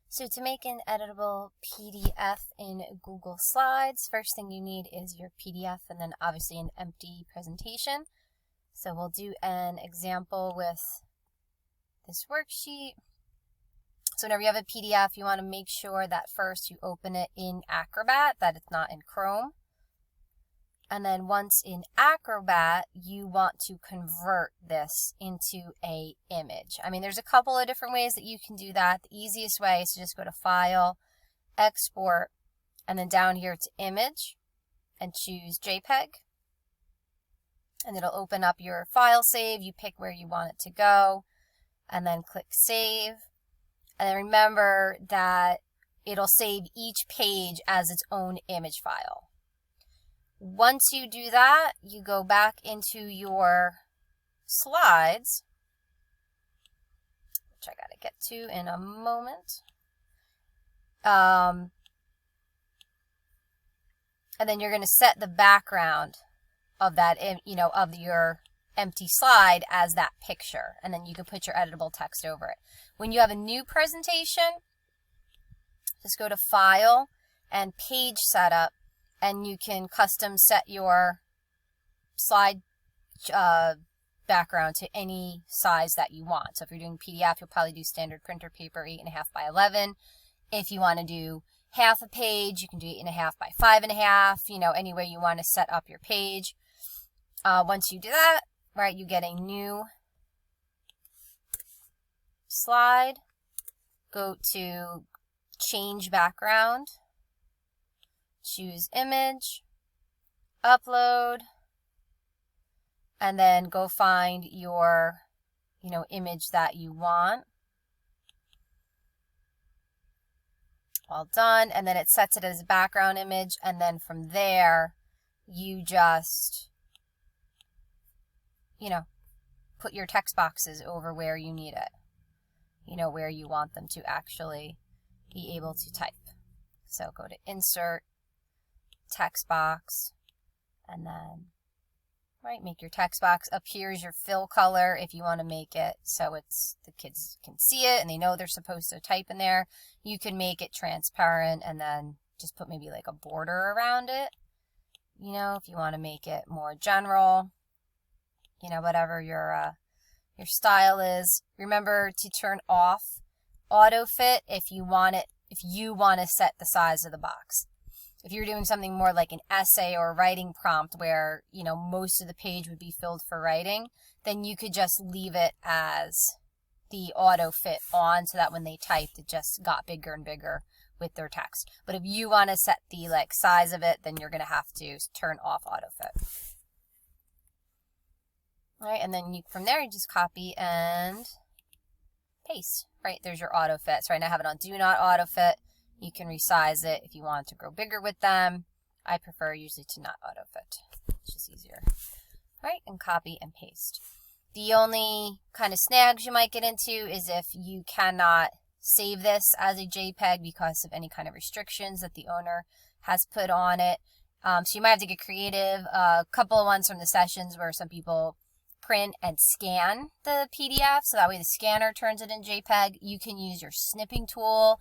So to make an editable PDF in Google Slides, first thing you need is your PDF and then obviously an empty presentation. So we'll do an example with this worksheet. So whenever you have a PDF, you want to make sure that first you open it in Acrobat, that it's not in Chrome. And then once in Acrobat, you want to convert this into an image. I mean, there's a couple of different ways that you can do that. The easiest way is to just go to File, Export, and then down here to Image, and choose JPEG. And it'll open up your file save. You pick where you want it to go, and then click Save. And then remember that it'll save each page as its own image file. Once you do that, you go back into your slides, which I got to get to in a moment. And then you're going to set the background of that, of your empty slide as that picture. And then you can put your editable text over it. When you have a new presentation, just go to File and Page Setup. And you can custom set your slide background to any size that you want. So if you're doing PDF, you'll probably do standard printer paper, 8.5 by 11. If you want to do half a page, you can do 8.5 by 5.5, any way you want to set up your page. Once you do that, right, you get a new slide. Go to Change Background. Choose Image, Upload, and then go find your, image that you want. All done, and then it sets it as a background image, and then from there, you just, put your text boxes over where you need it, where you want them to actually be able to type. So go to Insert, Text box, and then make your text box. Up here is your fill color if you want to make it so the kids can see it and they know they're supposed to type in there. You can make it transparent and then just put maybe like a border around it, if you want to make it more general, whatever your style is. Remember to turn off auto fit if you want to set the size of the box. If you're doing something more like an essay or a writing prompt where, most of the page would be filled for writing, then you could just leave it as the auto fit on so that when they typed, it just got bigger and bigger with their text. But if you want to set the size of it, then you're going to have to turn off auto fit. All right, and then from there, you just copy and paste. Right, there's your auto fit. So right now I have it on Do Not Auto Fit. You can resize it if you want to grow bigger with them. I prefer usually to not auto fit. It's just easier. All right, and copy and paste. The only kind of snags you might get into is if you cannot save this as a JPEG because of any kind of restrictions that the owner has put on it. So you might have to get creative. A couple of ones from the sessions where some people print and scan the PDF, so that way the scanner turns it in JPEG. You can use your snipping tool,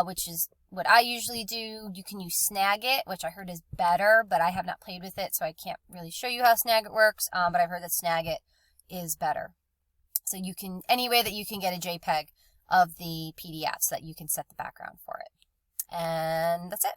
which is what I usually do. You can use Snagit, which I heard is better, but I have not played with it, so I can't really show you how Snagit works, but I've heard that Snagit is better. So you can, any way that you can get a JPEG of the PDF so that you can set the background for it. And that's it.